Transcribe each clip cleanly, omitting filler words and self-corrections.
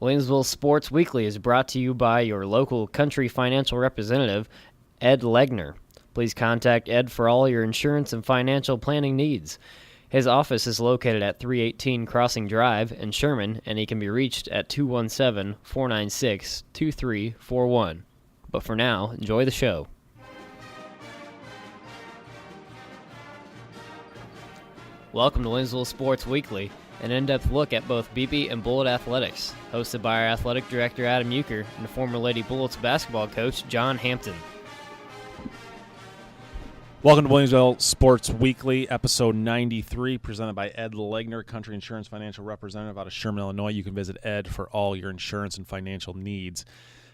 Williamsville Sports Weekly is brought to you by your local country financial representative, Ed Legner. Please contact Ed for all your insurance and financial planning needs. His office is located at 318 Crossing Drive in Sherman, and he can be reached at 217-496-2341. But for now, enjoy the show. Welcome to Williamsville Sports Weekly, an in-depth look at both BB and Bullet athletics, hosted by our athletic director Adam Euchre and former Lady Bullets basketball coach John Hampton. Welcome to Williamsville Sports Weekly, episode 93, presented by Ed Legner, Country Insurance Financial Representative out of Sherman, Illinois. You can visit Ed for all your insurance and financial needs.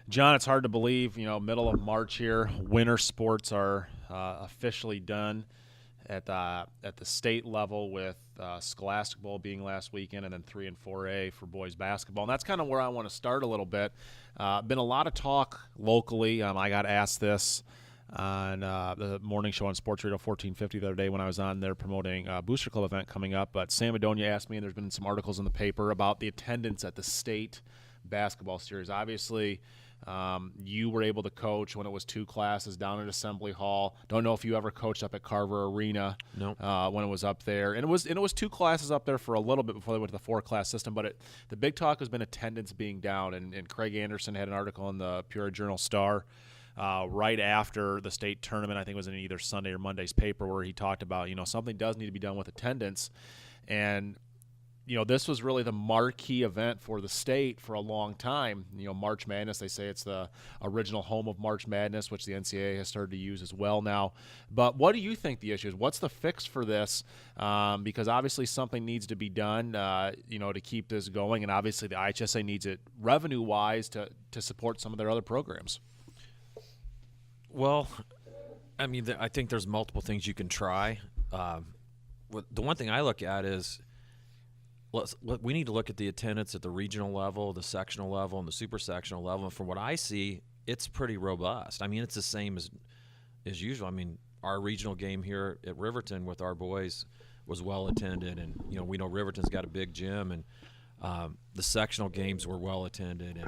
John, it's hard to believe, middle of March here, winter sports are officially done at the state level with Scholastic Bowl being last weekend and then 3 and 4A for boys basketball. And that's kind of where I want to start a little bit. Been a lot of talk locally. I got asked this on the morning show on Sports Radio 1450 the other day when I was on there promoting a Booster Club event coming up. But Sam Adonia asked me, and there's been some articles in the paper about the attendance at the state basketball series. Obviously, you were able to coach when it was 2 classes down at Assembly Hall. Don't know if you ever coached up at Carver Arena. No. When it was up there. And it was 2 classes up there for a little bit before they went to the 4-class system. But the big talk has been attendance being down. And Craig Anderson had an article in the Peoria Journal-Star right after the state tournament. I think it was in either Sunday or Monday's paper where he talked about, something does need to be done with attendance. And this was really the marquee event for the state for a long time. March Madness, they say it's the original home of March Madness, which the NCAA has started to use as well now. But what do you think the issue is? What's the fix for this? Because obviously something needs to be done, to keep this going. And obviously the IHSA needs it revenue-wise to support some of their other programs. Well, I think there's multiple things you can try. The one thing I look at is we need to look at the attendance at the regional level, the sectional level, and the super sectional level. And from what I see, it's pretty robust. It's the same as usual. Our regional game here at Riverton with our boys was well attended, and we know Riverton's got a big gym, and the sectional games were well attended, and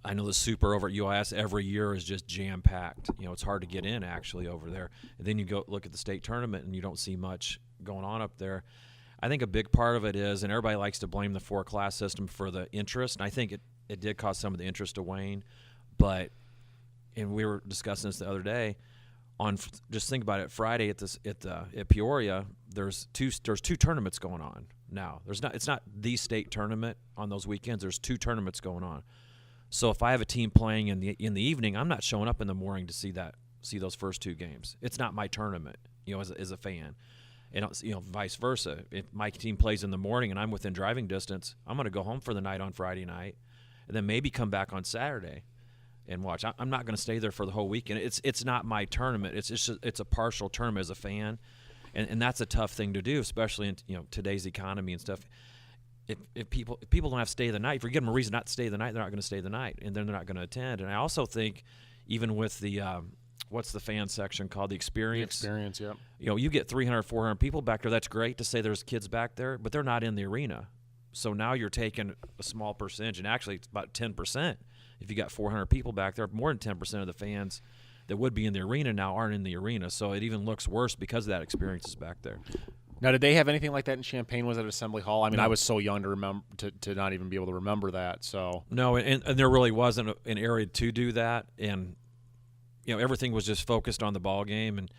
I know the super over at UIS every year is just jam-packed. It's hard to get in actually over there. And then you go look at the state tournament, and you don't see much going on up there. I think a big part of it is, and everybody likes to blame the 4-class system for the interest, and I think it did cause some of the interest to wane. And we were discussing this the other day. Just think about it. Friday at Peoria, there's two tournaments going on now. It's not the state tournament on those weekends. There's 2 tournaments going on. So if I have a team playing in the evening, I'm not showing up in the morning to see those first 2 games. It's not my tournament, as a fan. And vice versa. If my team plays in the morning and I'm within driving distance, I'm going to go home for the night on Friday night, and then maybe come back on Saturday and watch. I'm not going to stay there for the whole weekend. It's not my tournament. It's a partial tournament as a fan, and that's a tough thing to do, especially in today's economy and stuff. If people don't have to stay the night, if you give them a reason not to stay the night, they're not going to stay the night, and then they're not going to attend. And I also think, even with the what's the fan section called? The experience. The experience, yep. You get 300, 400 people back there. That's great to say there's kids back there, but they're not in the arena. So now you're taking a small percentage, and actually it's about 10%. If you got 400 people back there, more than 10% of the fans that would be in the arena now aren't in the arena. So it even looks worse because of that experience is back there. Now, did they have anything like that in Champaign? Was it at Assembly Hall? No. I was so young to remember to not even be able to remember that. So no, and there really wasn't an area to do that, and everything was just focused on the ball game. And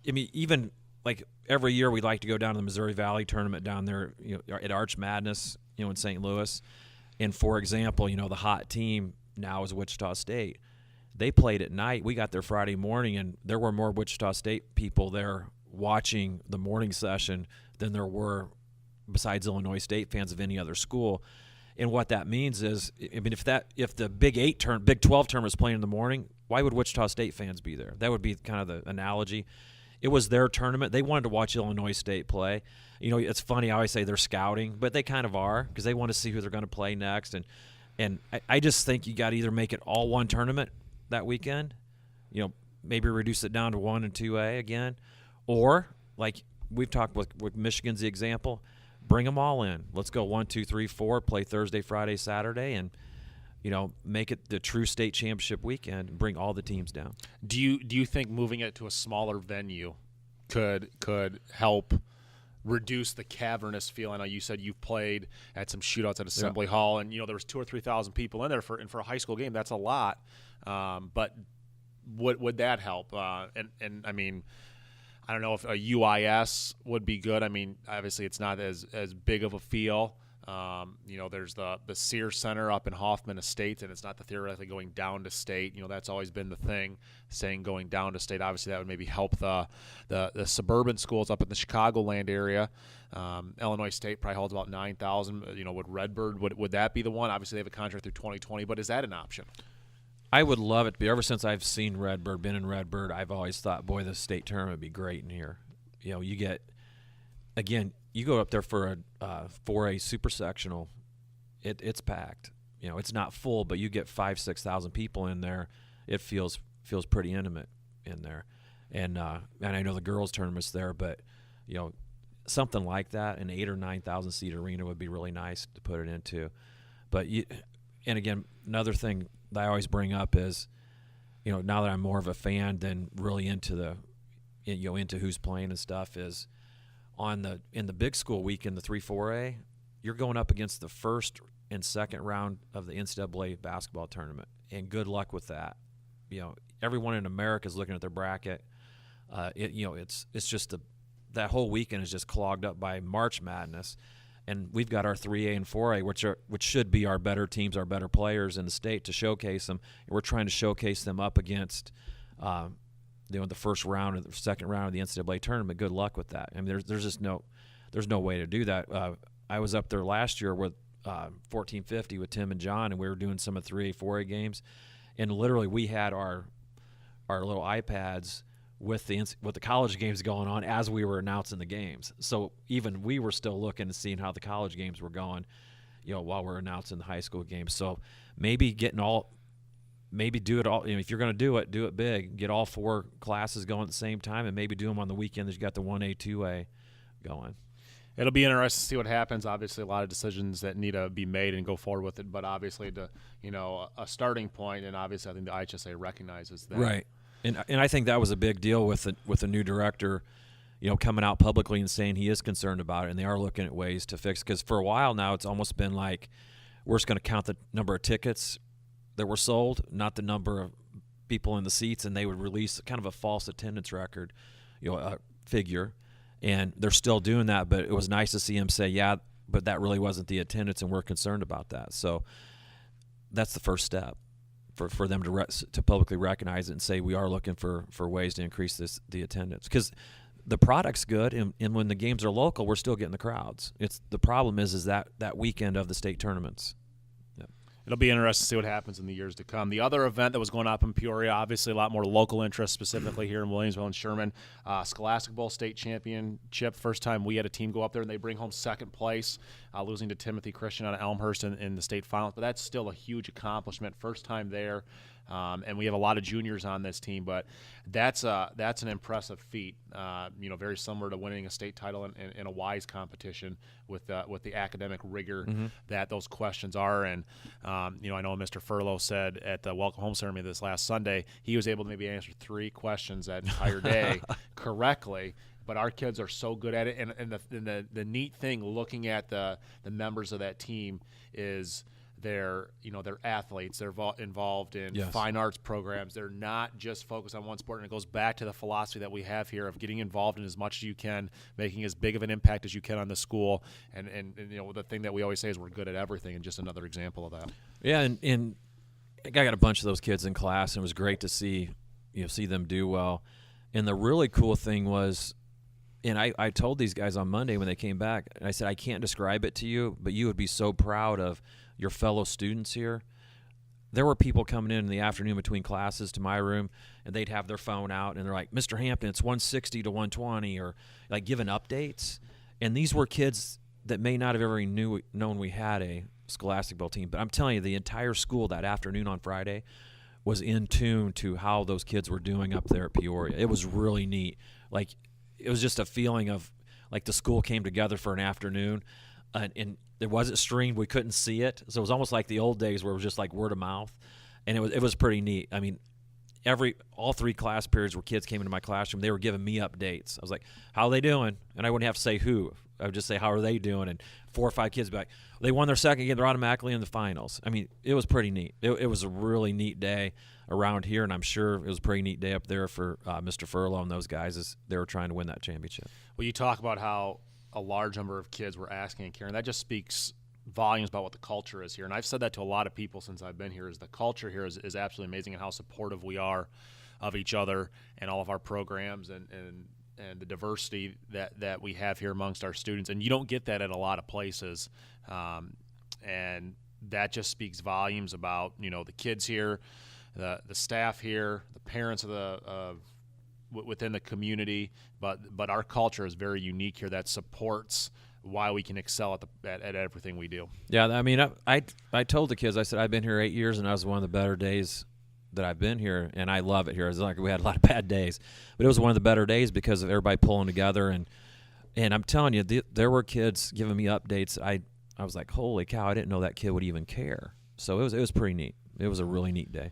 even like every year we like to go down to the Missouri Valley tournament down there, at Arch Madness, in St. Louis. And for example, the hot team now is Wichita State. They played at night. We got there Friday morning, and there were more Wichita State people there watching the morning session than there were besides Illinois State fans of any other school. And what that means is, if the Big 12 tournament is playing in the morning, why would Wichita State fans be there? That would be kind of the analogy. It was their tournament. They wanted to watch Illinois State play. It's funny, I always say they're scouting, but they kind of are, because they want to see who they're going to play next. And I just think you got to either make it all one tournament that weekend, maybe reduce it down to 1 and 2A again, or like we've talked with Michigan's the example, bring them all in. Let's go 1, 2, 3, 4. Play Thursday, Friday, Saturday, and make it the true state championship weekend and bring all the teams down. Do you think moving it to a smaller venue could help reduce the cavernous feel? I know you said you've played at some shootouts at Assembly Hall, and there was 2,000 or 3,000 people in there for a high school game. That's a lot, but would that help? And I mean, I don't know if a UIS would be good. I mean, obviously it's not as big of a feel. There's the Sears Center up in Hoffman Estates, and it's not the theoretically going down to state. That's always been the thing, saying going down to state. Obviously, that would maybe help the suburban schools up in the Chicagoland area. Illinois State probably holds about 9,000. Would Redbird, would that be the one? Obviously, they have a contract through 2020, but is that an option? I would love it. Ever since I've seen Redbird, been in Redbird, I've always thought, boy, the state tournament would be great in here. You get, again, you go up there for a super sectional, it's packed. It's not full, but you get 5,000-6,000 people in there. It feels pretty intimate in there, and I know the girls' tournament's there, but something like that, an 8,000 or 9,000 seat arena would be really nice to put it into. But and again, another thing that I always bring up is, now that I'm more of a fan than really into into who's playing and stuff, is in the big school week in the 3-4A, you're going up against the first and second round of the NCAA basketball tournament, and good luck with that. Everyone in America is looking at their bracket. It's just that whole weekend is just clogged up by March Madness. And we've got our 3A and 4A, which should be our better teams, our better players in the state, to showcase them. And we're trying to showcase them up against, the first round or the second round of the NCAA tournament. Good luck with that. I mean, there's just no way to do that. I was up there last year with 1450 with Tim and John, and we were doing some of 3A, 4A games, and literally we had our little iPads with the college games going on as we were announcing the games. So even we were still looking and seeing how the college games were going, while we're announcing the high school games. So maybe do it all. If you're going to do it big. Get all 4 classes going at the same time, and maybe do them on the weekend that you got the 1A, 2A going. It'll be interesting to see what happens. Obviously, a lot of decisions that need to be made and go forward with it. But obviously, a starting point, and obviously, I think the IHSA recognizes that. Right. And I think that was a big deal with the new director, coming out publicly and saying he is concerned about it, and they are looking at ways to fix. Because for a while now, it's almost been like we're just going to count the number of tickets that were sold, not the number of people in the seats, and they would release kind of a false attendance record, figure. And they're still doing that, but it was nice to see him say, yeah, but that really wasn't the attendance, and we're concerned about that. So that's the first step. For them to publicly recognize it and say we are looking for ways to increase the attendance, because the product's good, and when the games are local, we're still getting the crowds. The problem is that weekend of the state tournaments. Yep. It'll be interesting to see what happens in the years to come. The other event that was going up in Peoria, obviously a lot more local interest, specifically here in Williamsville and Sherman, Scholastic Bowl State Championship. First time we had a team go up there, and they bring home second place, losing to Timothy Christian out of Elmhurst in the state finals. But that's still a huge accomplishment. First time there. And we have a lot of juniors on this team, but that's an impressive feat. Very similar to winning a state title in a WISE competition with the academic rigor that those questions are. And I know Mr. Furlow said at the welcome home ceremony this last Sunday he was able to maybe answer 3 questions that entire day correctly. But our kids are so good at it, and the neat thing looking at the members of that team is they're athletes. They're involved in fine arts programs. They're not just focused on one sport, and it goes back to the philosophy that we have here of getting involved in as much as you can, making as big of an impact as you can on the school. And the thing that we always say is we're good at everything, and just another example of that. Yeah, and I got a bunch of those kids in class, and it was great to see them do well. And the really cool thing was, and I told these guys on Monday when they came back, and I said, I can't describe it to you, but you would be so proud of your fellow students here. There were people coming in the afternoon between classes to my room, and they'd have their phone out, and they're like, Mr. Hampton, it's 160 to 120, or like giving updates. And these were kids that may not have ever known we had a Scholastic Bowl team. But I'm telling you, the entire school that afternoon on Friday was in tune to how those kids were doing up there at Peoria. It was really neat. Like, it was just a feeling of, like the school came together for an afternoon, and it wasn't streamed. We couldn't see it, so it was almost like the old days where it was just like word of mouth, and it was pretty neat. I mean, all 3 class periods where kids came into my classroom, they were giving me updates. I was like, "How are they doing?" And I wouldn't have to say who. I would just say, "How are they doing?" And 4 or 5 kids would be like, "They won their second game. They're automatically in the finals." I mean, it was pretty neat. It was a really neat day around here, and I'm sure it was a pretty neat day up there for Mr. Furlow and those guys as they were trying to win that championship. Well, you talk about how a large number of kids were asking and caring. That just speaks volumes about what the culture is here. And I've said that to a lot of people since I've been here, is the culture here is absolutely amazing, and how supportive we are of each other and all of our programs and the diversity that we have here amongst our students. And you don't get that at a lot of places. And that just speaks volumes about, the kids here, the staff here, the parents of within the community. But our culture is very unique here that supports why we can excel at everything we do. Yeah, I mean, I told the kids, I said, I've been here 8 years, and that was one of the better days that I've been here, and I love it here. It's like we had a lot of bad days, but it was one of the better days because of everybody pulling together. And I'm telling you, there were kids giving me updates. I was like, holy cow, I didn't know that kid would even care. So it was pretty neat. It was a really neat day.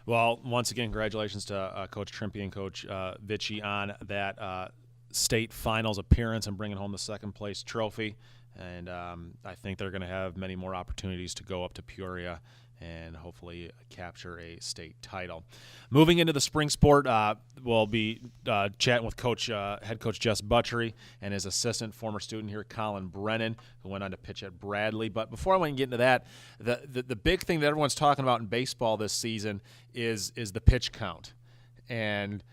Well, once again, congratulations to Coach Trimpe and Coach Vichy on that state finals appearance and bringing home the second-place trophy. And I think they're going to have many more opportunities to go up to Peoria and hopefully capture a state title. Moving into the spring sport, we'll be chatting with head coach Jess Buttry and his assistant, former student here, Collin Brennan, who went on to pitch at Bradley. But before I want to get into that, the big thing that everyone's talking about in baseball this season is the pitch count. And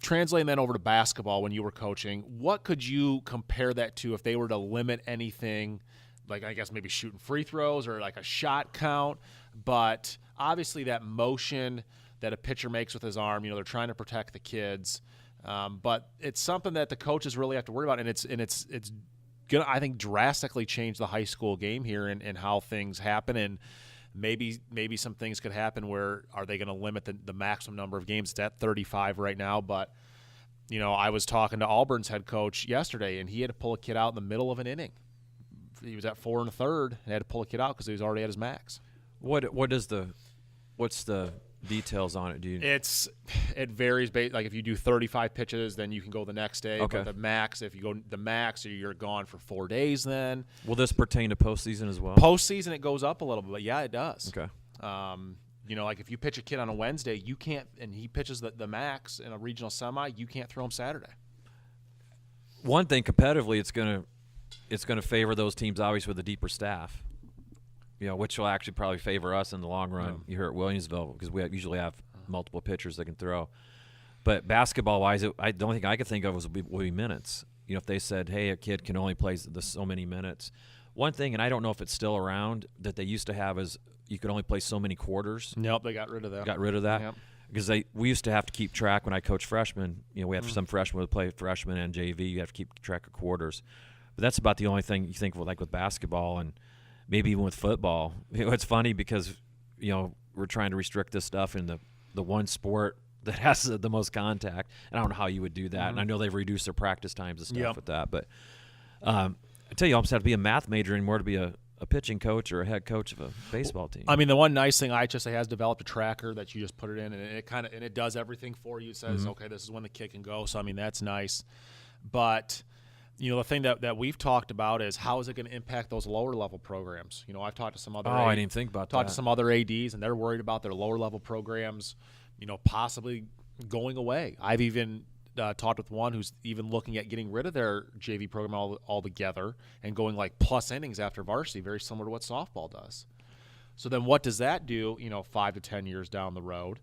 translating that over to basketball when you were coaching, what could you compare that to if they were to limit anything, like I guess maybe shooting free throws or like a shot count? But obviously that motion that a pitcher makes with his arm, they're trying to protect the kids. But it's something that the coaches really have to worry about, and it's going to, I think, drastically change the high school game here and how things happen. And maybe some things could happen where are they going to limit the maximum number of games? It's at 35 right now, but I was talking to Auburn's head coach yesterday, and he had to pull a kid out in the middle of an inning. He was at 4 1/3 and had to pull a kid out because he was already at his max. What's the details on it? It varies. Like if you do 35 pitches, then you can go the next day. Okay. But the max, if you go the max, you're gone for 4 days. Then will this pertain to postseason as well? Postseason, it goes up a little bit, but yeah, it does. Okay. Like if you pitch a kid on a Wednesday, you can't, and he pitches the max in a regional semi, you can't throw him Saturday. One thing competitively, it's going to favor those teams obviously with a deeper staff, which will actually probably favor us in the long run here at Williamsville because we usually have multiple pitchers that can throw. But basketball-wise, the only thing I could think of would be minutes. If they said, hey, a kid can only play so many minutes. One thing, and I don't know if it's still around, that they used to have is you could only play so many quarters. Nope, they got rid of that. Yep. Because we used to have to keep track when I coached freshmen. We have some freshmen who play freshman and JV. You have to keep track of quarters. But that's about the only thing you think of, like with basketball and maybe even with football. It's funny because, we're trying to restrict this stuff in the one sport that has the most contact. And I don't know how you would do that. Mm-hmm. And I know they've reduced their practice times and stuff with that. But I tell you, you almost have to be a math major anymore to be a pitching coach or a head coach of a baseball team. I mean, the one nice thing, IHSA has developed a tracker that you just put it in, and it does everything for you. It says, okay, this is when the kid can go. So, I mean, that's nice. But the thing that we've talked about is how is it going to impact those lower-level programs? I've talked to some other I didn't even think about that. Talked to some other ADs, and they're worried about their lower-level programs, possibly going away. I've even talked with one who's even looking at getting rid of their JV program altogether and going like plus innings after varsity, very similar to what softball does. So then what does that do, 5 to 10 years down the road?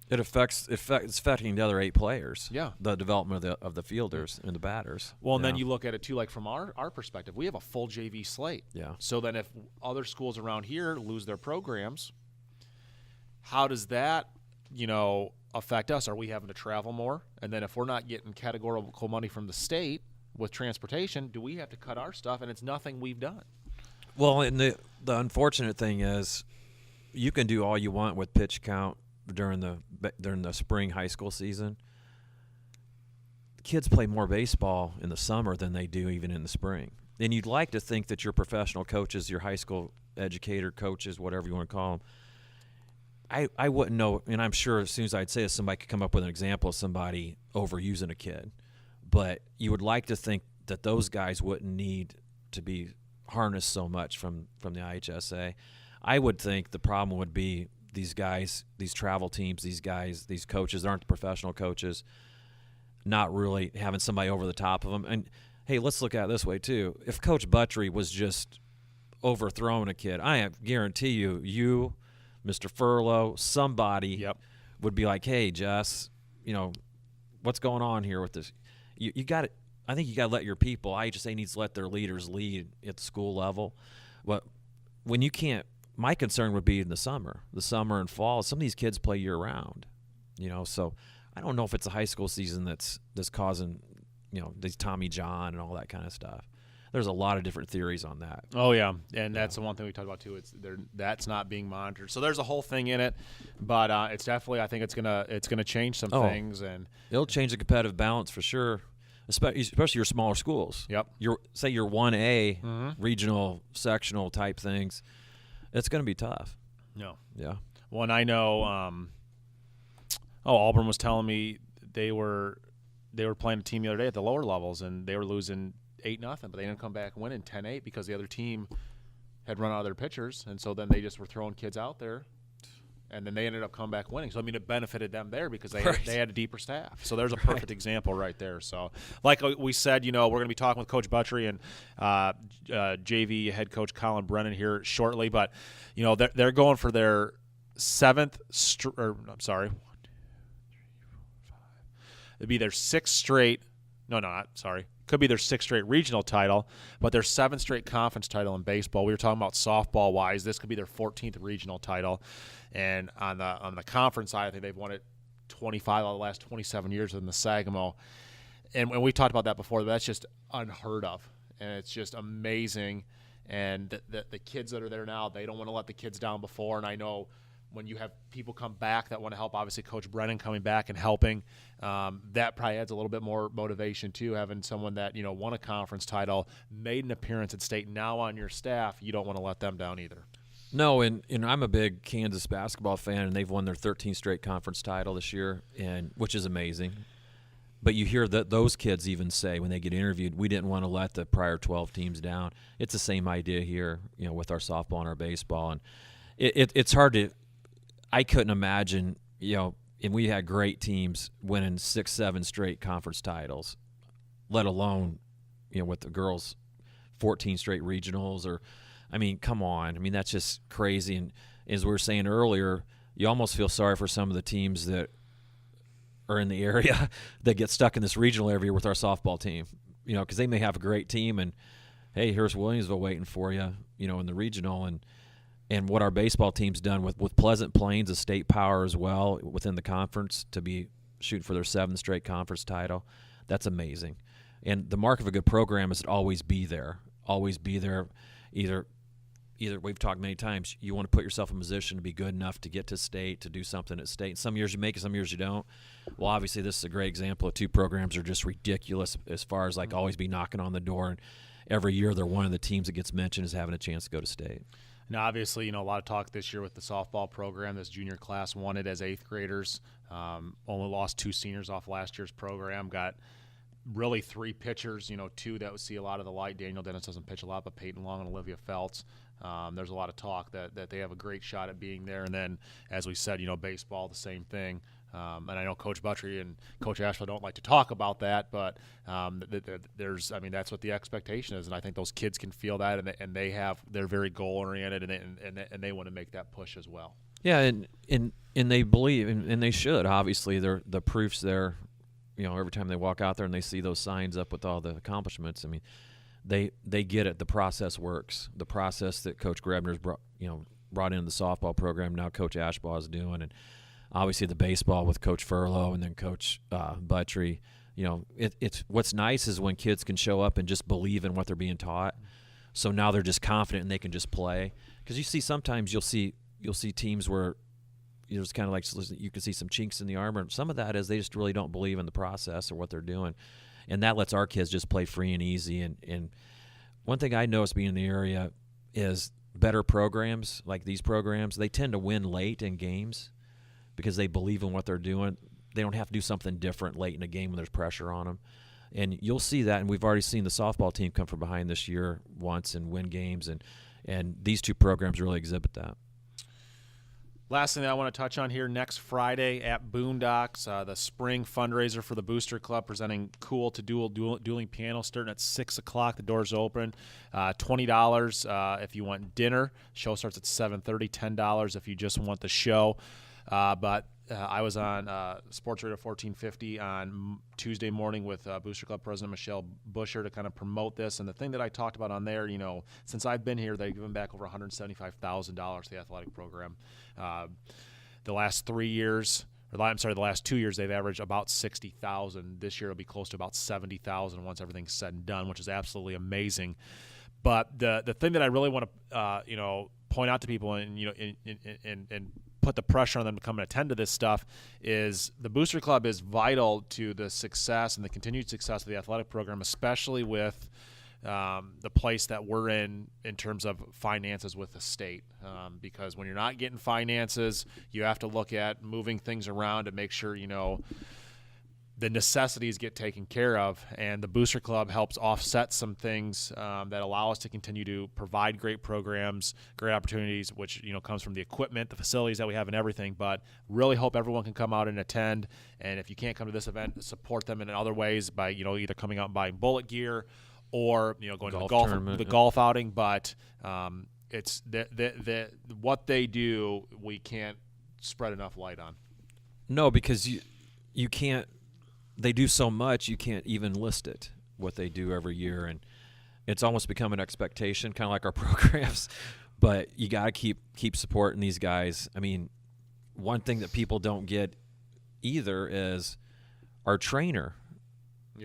It's affecting the other 8 players. Yeah. The development of the fielders and the batters. Well, and then you look at it, too, like from our perspective. We have a full JV slate. Yeah. So then if other schools around here lose their programs, how does that, affect us? Are we having to travel more? And then if we're not getting categorical money from the state with transportation, do we have to cut our stuff? And it's nothing we've done. Well, and the unfortunate thing is you can do all you want with pitch count during the spring high school season. kids play more baseball in the summer than they do even in the spring. And you'd like to think that your professional coaches, your high school educator coaches, whatever you want to call them, I wouldn't know, and I'm sure as soon as I'd say this, somebody could come up with an example of somebody overusing a kid. But you would like to think that those guys wouldn't need to be harnessed so much from the IHSA. I would think the problem would be these guys, these travel teams, these guys, these coaches aren't the professional coaches, not really having somebody over the top of them. And, hey, let's look at it this way, too. If Coach Buttry was just overthrowing a kid, I guarantee you, Mr. Furlow, somebody would be like, hey, Jess, what's going on here with this? You got it. I think you got to let your people. IHSA needs to let their leaders lead at the school level. But when you can't, my concern would be in the summer and fall. Some of these kids play year round, So I don't know if it's a high school season that's causing, these Tommy John and all that kind of stuff. There's a lot of different theories on that. Oh yeah, and that's the one thing we talked about too. That's not being monitored. So there's a whole thing in it, but it's definitely, I think it's gonna change some things, and it'll change the competitive balance for sure. Especially your smaller schools. Yep. Your 1A regional, sectional type things. It's going to be tough. No. Yeah. Well, and I know. Auburn was telling me they were playing a team the other day at the lower levels, and they were losing 8-0, but they didn't come back winning 10-8 because the other team had run out of their pitchers, and so then they just were throwing kids out there. And then they ended up coming back winning. So, it benefited them there because they had a deeper staff. So there's a perfect example right there. So, like we said, we're going to be talking with Coach Buttry and JV head coach Collin Brennan here shortly. But, they're going for their it'd be their sixth straight – could be their sixth straight regional title, but their seventh straight conference title in baseball. We were talking about softball-wise. This could be their 14th regional title. And on the conference side, I think they've won it 25 out of the last 27 years in the Sagamo. And we talked about that before, but that's just unheard of. And it's just amazing. And the kids that are there now, they don't want to let the kids down before. And I know when you have people come back that want to help, obviously Coach Brennan coming back and helping, that probably adds a little bit more motivation too, having someone that, won a conference title, made an appearance at state, now on your staff. You don't want to let them down either. No, and I'm a big Kansas basketball fan, and they've won their 13th straight conference title this year, and which is amazing. But you hear that those kids even say when they get interviewed, we didn't want to let the prior 12 teams down. It's the same idea here, with our softball and our baseball, and it's hard to. I couldn't imagine, and we had great teams winning 6-7 straight conference titles, let alone, with the girls, 14 straight regionals or. Come on. That's just crazy. And as we were saying earlier, you almost feel sorry for some of the teams that are in the area that get stuck in this regional every year with our softball team, because they may have a great team and, hey, here's Williamsville waiting for you, in the regional. And what our baseball team's done with Pleasant Plains, a state power as well within the conference, to be shooting for their 7th straight conference title, that's amazing. And the mark of a good program is to always be there. Either we've talked many times, you want to put yourself in a position to be good enough to get to state, to do something at state. And some years you make it, some years you don't. Well, obviously this is a great example of two programs that are just ridiculous as far as always be knocking on the door. And every year they're one of the teams that gets mentioned as having a chance to go to state. Now, obviously, a lot of talk this year with the softball program. This junior class won it as 8th graders. Only lost 2 seniors off last year's program. Got really 3 pitchers, 2 that would see a lot of the light. Daniel Dennis doesn't pitch a lot, but Peyton Long and Olivia Feltz. There's a lot of talk that they have a great shot at being there. And then, as we said, baseball, the same thing. And I know Coach Buttry and Coach Asheville don't like to talk about that, but that's what the expectation is. And I think those kids can feel that, and they're very goal-oriented, and they want to make that push as well. Yeah, and they believe, and they should. Obviously, the proof's there. Every time they walk out there and they see those signs up with all the accomplishments, they get it. The process works. The process that Coach Grebner's brought into the softball program, now Coach Ashbaugh is doing, and obviously the baseball with Coach Furlow and then Coach Buttry. It's what's nice is when kids can show up and just believe in what they're being taught. So now they're just confident and they can just play. Because sometimes you'll see teams where there's kind of like you can see some chinks in the armor. And some of that is they just really don't believe in the process or what they're doing, and that lets our kids just play free and easy. And one thing I noticed being in the area is better programs like these programs, they tend to win late in games because they believe in what they're doing. They don't have to do something different late in a game when there's pressure on them. And you'll see that, and we've already seen the softball team come from behind this year once and win games, and these two programs really exhibit that. Last thing that I want to touch on here, next Friday at Boondocks, the spring fundraiser for the Booster Club, presenting Cool to Dueling Piano, starting at 6 o'clock. The doors open. $20 if you want dinner. Show starts at 7:30. $10 if you just want the show. But I was on Sports Radio 1450 on Tuesday morning with Booster Club President Michelle Busher to kind of promote this. And the thing that I talked about on there, since I've been here, they've given back over $175,000 to the athletic program. The last 3 years, the last 2 years, they've averaged about $60,000. This year it'll be close to about $70,000 once everything's said and done, which is absolutely amazing. But the thing that I really want to point out to people and put the pressure on them to come and attend to this stuff is the Booster Club is vital to the success and the continued success of the athletic program, especially with the place that we're in terms of finances with the state. Because when you're not getting finances, you have to look at moving things around to make sure, the necessities get taken care of, and the Booster Club helps offset some things that allow us to continue to provide great programs, great opportunities, which comes from the equipment, the facilities that we have, and everything. But really hope everyone can come out and attend. And if you can't come to this event, support them in other ways by either coming out and buying Bullet gear or going to the golf outing. But it's what they do, we can't spread enough light on. No, because you can't. They do so much, you can't even list it, what they do every year. And it's almost become an expectation, kind of like our programs. But you got to keep supporting these guys. I mean, one thing that people don't get either is our trainer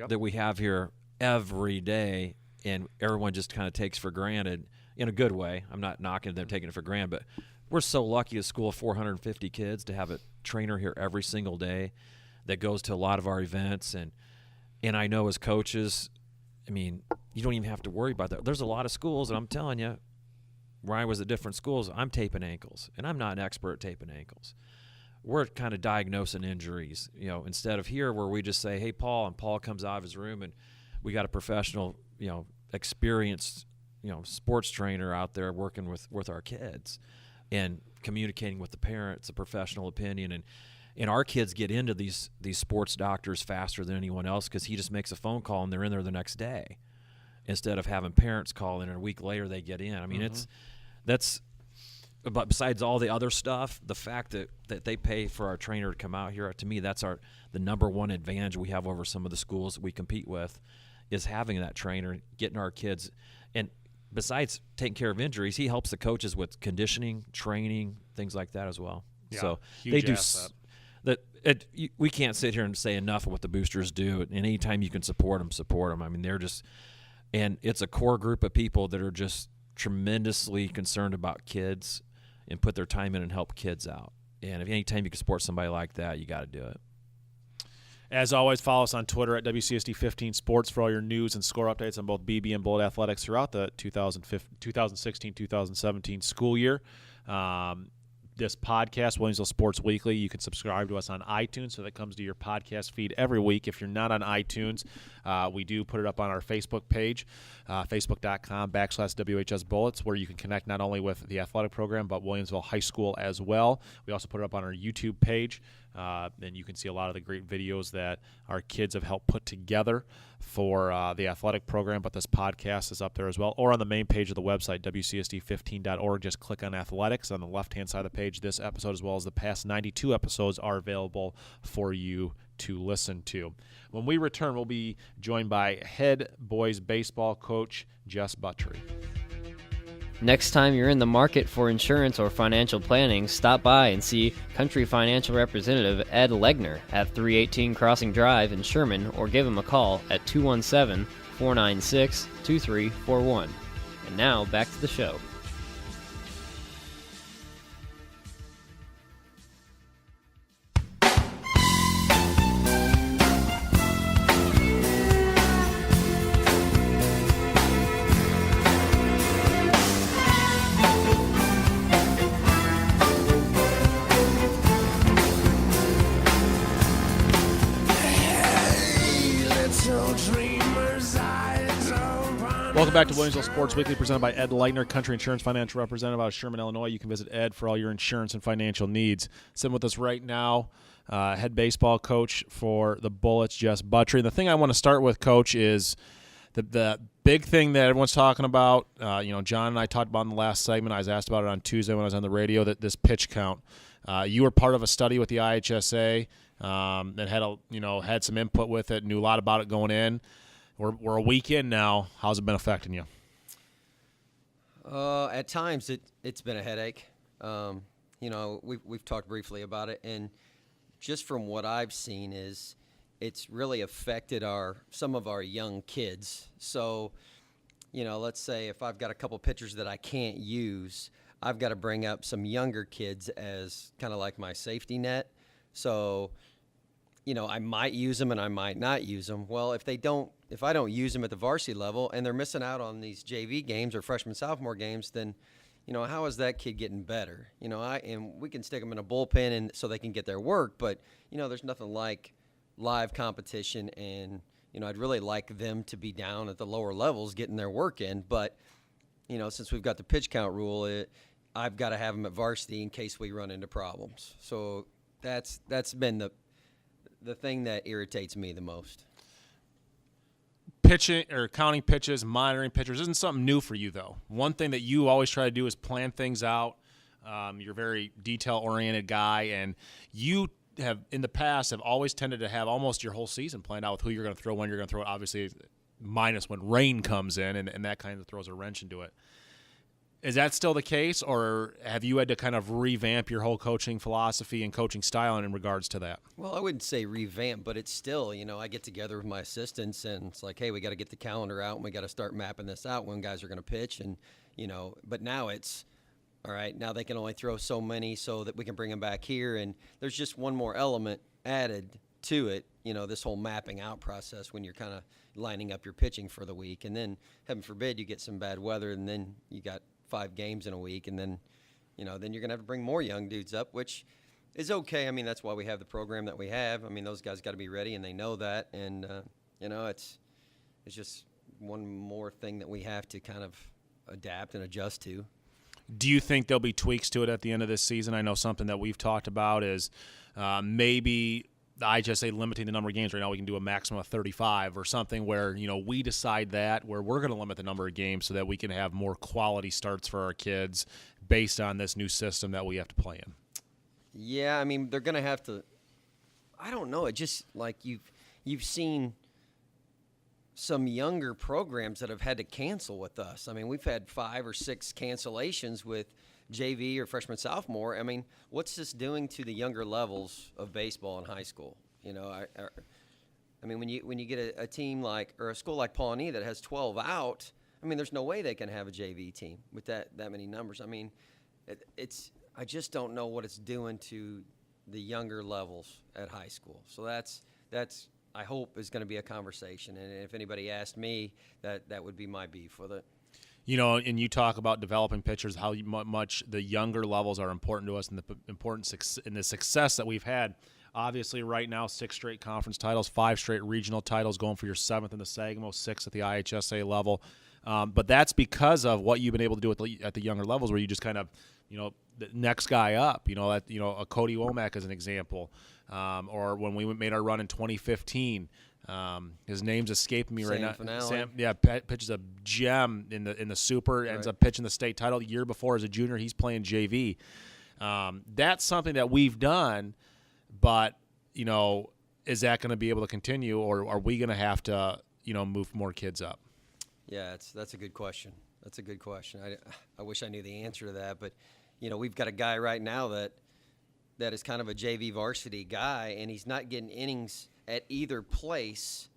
that we have here every day, and everyone just kind of takes for granted in a good way. I'm not knocking them taking it for granted, but we're so lucky to school 450 kids to have a trainer here every single day that goes to a lot of our events. And I know as coaches, I mean, you don't even have to worry about that. There's a lot of schools, and I'm telling you, where I was at different schools, I'm taping ankles, and I'm not an expert at taping ankles. We're kind of diagnosing injuries, instead of here where we just say, hey, Paul, and Paul comes out of his room, and we got a professional, experienced, sports trainer out there working with our kids and communicating with the parents, a professional opinion. And our kids get into these sports doctors faster than anyone else because he just makes a phone call and they're in there the next day instead of having parents call in and a week later they get in. I mean, but besides all the other stuff, the fact that they pay for our trainer to come out here, to me, that's the number one advantage we have over some of the schools that we compete with is having that trainer, getting our kids. And besides taking care of injuries, he helps the coaches with conditioning, training, things like that as well. Yeah, so they do asset. We can't sit here and say enough of what the boosters do. And anytime you can support them. I mean, they're just – and it's a core group of people that are just tremendously concerned about kids and put their time in and help kids out. And if anytime you can support somebody like that, you got to do it. As always, follow us on Twitter at WCSD15 Sports for all your news and score updates on both BB and Bullet Athletics throughout the 2016-2017 school year. This podcast, Williamsville Sports Weekly, you can subscribe to us on iTunes, so that comes to your podcast feed every week. If you're not on iTunes, we do put it up on our Facebook page, facebook.com/WHS Bullets, where you can connect not only with the athletic program, but Williamsville High School as well. We also put it up on our YouTube page, and you can see a lot of the great videos that our kids have helped put together for the athletic program, but this podcast is up there as well. Or on the main page of the website, WCSD15.org, just click on athletics. On the left-hand side of the page, this episode as well as the past 92 episodes are available for you to listen to. When we return, we'll be joined by head boys baseball coach Jess Buttry. Next time you're in the market for insurance or financial planning, stop by and see Country Financial Representative Ed Legner at 318 Crossing Drive in Sherman, or give him a call at 217-496-2341. And now, back to the show. Welcome back to Williamsville Sports Weekly, presented by Ed Leitner, Country Insurance Financial Representative out of Sherman, Illinois. You can visit Ed for all your insurance and financial needs. Sitting with us right now, head baseball coach for the Bullets, Jess Buttry. And the thing I want to start with, Coach, is the big thing that everyone's talking about. John and I talked about in the last segment. I was asked about it on Tuesday when I was on the radio, that this pitch count. You were part of a study with the IHSA that had some input with it, knew a lot about it going in. We're a week in now. How's it been affecting you? At times, it's been a headache. We've talked briefly about it, and just from what I've seen is it's really affected some of our young kids. So, let's say if I've got a couple pitchers that I can't use, I've got to bring up some younger kids as kind of like my safety net. So, I might use them and I might not use them. Well, if I don't use them at the varsity level and they're missing out on these JV games or freshman sophomore games, then, how is that kid getting better? And we can stick them in a bullpen and so they can get their work, but there's nothing like live competition, and I'd really like them to be down at the lower levels getting their work in. But since we've got the pitch count rule, I've got to have them at varsity in case we run into problems. So that's been the thing that irritates me the most. Pitching or counting pitches, monitoring pitchers isn't something new for you, though. One thing that you always try to do is plan things out. You're a very detail-oriented guy, and you have in the past have always tended to have almost your whole season planned out with who you're going to throw, when you're going to throw it, obviously minus when rain comes in, and that kind of throws a wrench into it. Is that still the case, or have you had to kind of revamp your whole coaching philosophy and coaching style in regards to that? Well, I wouldn't say revamp, but it's still, I get together with my assistants, and it's like, hey, we got to get the calendar out, and we got to start mapping this out when guys are going to pitch. And, but now it's, all right, now they can only throw so many so that we can bring them back here. And there's just one more element added to it, this whole mapping out process when you're kind of lining up your pitching for the week. And then, heaven forbid, you get some bad weather, and then you got 5 games in a week, and then then you're gonna have to bring more young dudes up, which is okay. I mean, that's why we have the program that we have. I mean, those guys got to be ready, and they know that. And it's just one more thing that we have to kind of adapt and adjust to. Do you think there'll be tweaks to it at the end of this season? I know something that we've talked about is maybe the IHSA limiting the number of games. Right now we can do a maximum of 35 or something where, we decide that, where we're going to limit the number of games so that we can have more quality starts for our kids based on this new system that we have to play in. Yeah, I mean, they're going to have to – I don't know. It just like you've seen some younger programs that have had to cancel with us. I mean, we've had 5 or 6 cancellations with – JV or freshman, sophomore. I mean, what's this doing to the younger levels of baseball in high school? I mean, when you get a team like, or a school like Pawnee that has 12 out, I mean, there's no way they can have a JV team with that many numbers. I mean, I just don't know what it's doing to the younger levels at high school. So that's I hope is going to be a conversation. And if anybody asked me, that would be my beef with it. And you talk about developing pitchers, how much the younger levels are important to us, and the success that we've had. Obviously, right now, 6 straight conference titles, 5 straight regional titles, going for your 7th in the Sagamo, 6th at the IHSA level. But that's because of what you've been able to do at the younger levels, where you just kind of, the next guy up. A Cody Womack as an example, or when we made our run in 2015. His name's escaping me right now. Finale. Pitches a gem in the Super, ends up pitching the state title. The year before as a junior, he's playing JV. That's something that we've done, but is that going to be able to continue, or are we going to have to move more kids up? Yeah, that's a good question. That's a good question. I wish I knew the answer to that, but we've got a guy right now that is kind of a JV varsity guy, and he's not getting innings at either place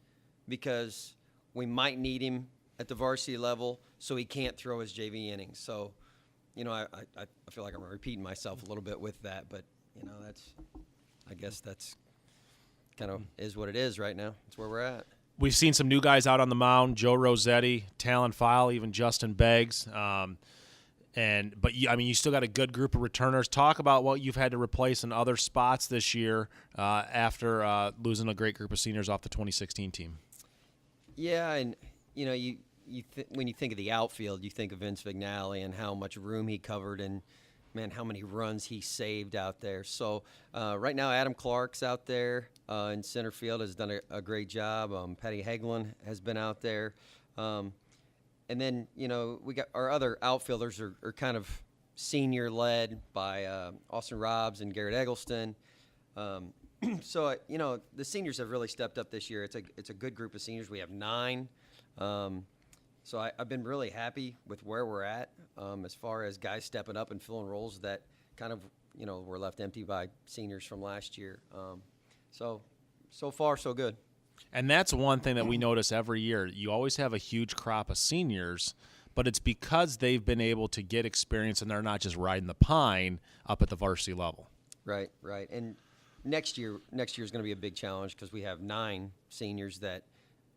because we might need him at the varsity level, so he can't throw his JV innings. So, I feel like I'm repeating myself a little bit with that, but I guess that's kind of is what it is right now. That's where we're at. We've seen some new guys out on the mound: Joe Rossetti, Talon File, even Justin Beggs. But you still got a good group of returners. Talk about what you've had to replace in other spots this year after losing a great group of seniors off the 2016 team. Yeah, and you when you think of the outfield, you think of Vince Vignali and how much room he covered, and man, how many runs he saved out there. So right now, Adam Clark's out there in center field, has done a great job. Patty Hagelin has been out there. And then, we got our other outfielders are kind of senior-led by Austin Robbs and Garrett Eggleston. So, the seniors have really stepped up this year. It's a good group of seniors. We have 9. So I've been really happy with where we're at as far as guys stepping up and filling roles that kind of, were left empty by seniors from last year. So far, so good. And that's one thing that we notice every year. You always have a huge crop of seniors, but it's because they've been able to get experience and they're not just riding the pine up at the varsity level. Right. And next year is going to be a big challenge because we have 9 seniors that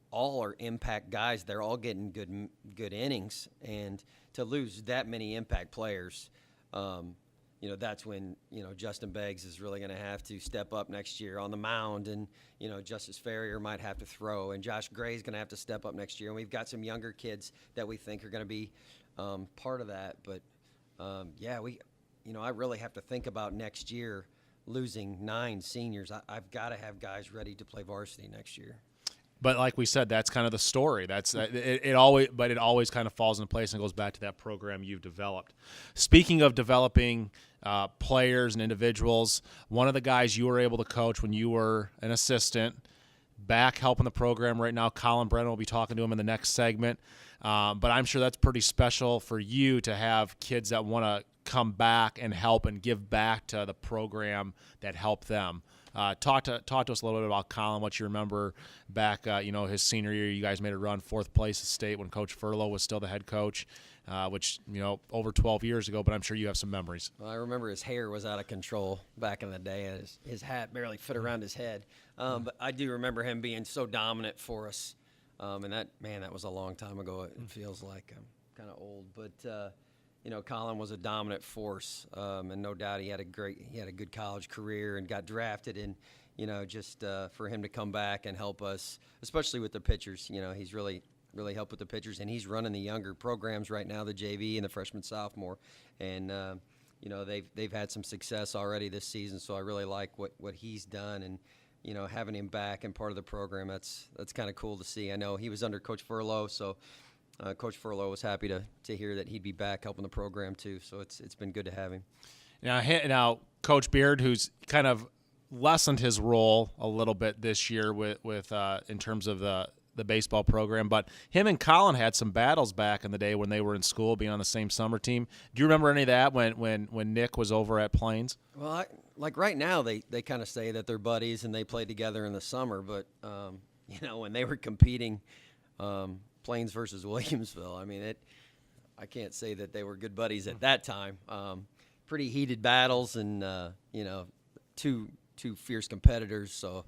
all are impact guys. They're all getting good innings, and to lose that many impact players, that's when Justin Beggs is really going to have to step up next year on the mound, and Justice Ferrier might have to throw, and Josh Gray's going to have to step up next year. And we've got some younger kids that we think are going to be part of that. But I really have to think about next year losing 9 seniors. I've got to have guys ready to play varsity next year. But like we said, that's kind of the story. That's it always kind of falls into place and goes back to that program you've developed. Speaking of developing players and individuals, one of the guys you were able to coach when you were an assistant, back helping the program right now, Collin Brennan, will be talking to him in the next segment. But I'm sure that's pretty special for you to have kids that want to come back and help and give back to the program that helped them. Talk to us a little bit about Collin, what you remember back, his senior year. You guys made a run 4th place at state when Coach Furlow was still the head coach, which, over 12 years ago, but I'm sure you have some memories. Well, I remember his hair was out of control back in the day, and his hat barely fit around his head. But I do remember him being so dominant for us. And that was a long time ago. It feels like I'm kind of old, but Collin was a dominant force, and no doubt he had a good college career and got drafted. And just for him to come back and help us, especially with the pitchers, he's really helped with the pitchers, and he's running the younger programs right now, the JV and the freshman sophomore, and they've had some success already this season. So I really like what he's done, and having him back and part of the program, that's kind of cool to see. I know he was under Coach Furlow, so. Coach Furlow was happy to hear that he'd be back helping the program too, so it's been good to have him. Now Coach Beard, who's kind of lessened his role a little bit this year with in terms of the baseball program, but him and Collin had some battles back in the day when they were in school, being on the same summer team. Do you remember any of that when Nick was over at Plains? Well, like right now they kind of say that they're buddies and they played together in the summer, but when they were competing. Plains versus Williamsville. I mean, I can't say that they were good buddies at that time. Pretty heated battles, and two fierce competitors. So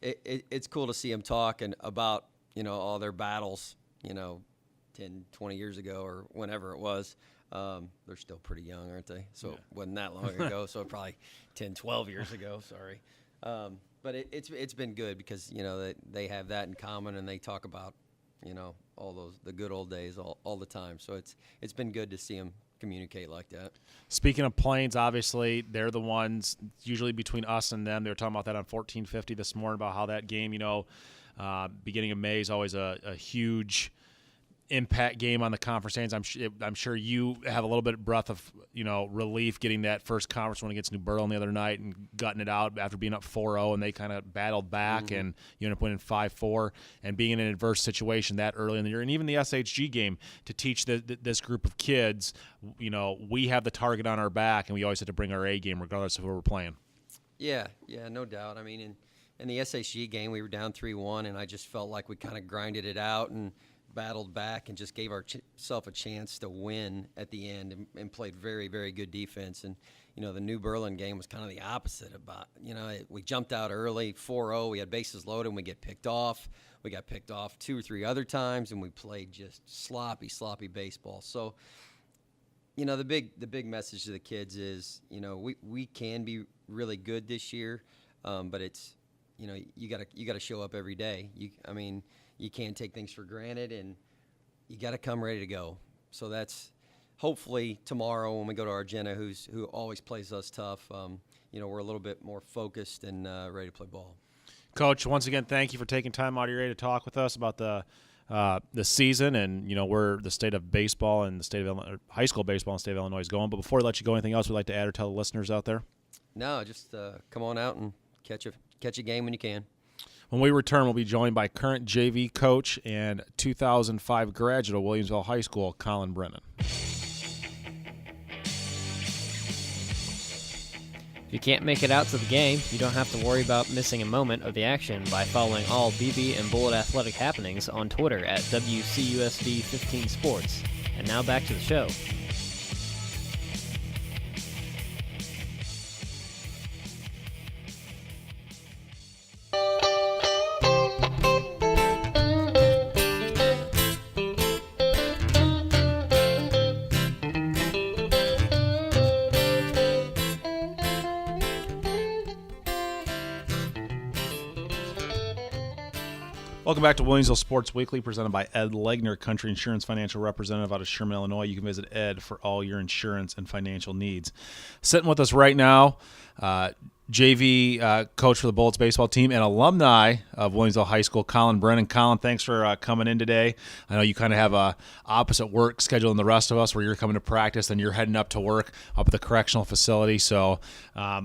it's cool to see them talking about all their battles. 10, 20 years ago or whenever it was. They're still pretty young, aren't they? So it wasn't that long ago. So probably 10, 12 years ago. Sorry. But it's been good because they have that in common, and they talk about. All the good old days all the time. So it's been good to see them communicate like that. Speaking of Plains, obviously they're the ones usually between us and them. They were talking about that on 1450 this morning about how that game, beginning of May is always a huge impact game on the conference stands. I'm sure you have a little bit of breath of relief getting that first conference win against New Berlin the other night and gutting it out after being up 4-0, and they kind of battled back and you end up winning 5-4 and being in an adverse situation that early in the year. And even the SHG game to teach this group of kids, we have the target on our back and we always have to bring our A game regardless of who we're playing. Yeah, no doubt. I mean, in the SHG game we were down 3-1, and I just felt like we kind of grinded it out and battled back and just gave ourselves a chance to win at the end and played very, very good defense. And, the New Berlin game was kind of the opposite about, we jumped out early, 4-0, we had bases loaded, and we get picked off. We got picked off 2 or 3 other times, and we played just sloppy baseball. So, the big message to the kids is, we can be really good this year, but it's, you got to show up every day. You can't take things for granted, and you got to come ready to go. So that's hopefully tomorrow when we go to Argenna, who always plays us tough. We're a little bit more focused and ready to play ball. Coach, once again, thank you for taking time out of your day to talk with us about the season and where the state of baseball and the state of high school baseball in the state of Illinois is going. But before we let you go, anything else we'd like to add or tell the listeners out there? No, just come on out and catch a game when you can. When we return, we'll be joined by current JV coach and 2005 graduate of Williamsville High School, Collin Brennan. If you can't make it out to the game, you don't have to worry about missing a moment of the action by following all BB and Bullet athletic happenings on Twitter at WCUSD15Sports. And now back to the show. Welcome back to Williamsville Sports Weekly, presented by Ed Legner, Country Insurance Financial Representative out of Sherman, Illinois. You can visit Ed for all your insurance and financial needs. Sitting with us right now, JV coach for the Bullets baseball team and alumni of Williamsville High School, Collin Brennan. Collin, thanks for coming in today. I know you kind of have a opposite work schedule than the rest of us, where you're coming to practice and you're heading up to work up at the correctional facility. So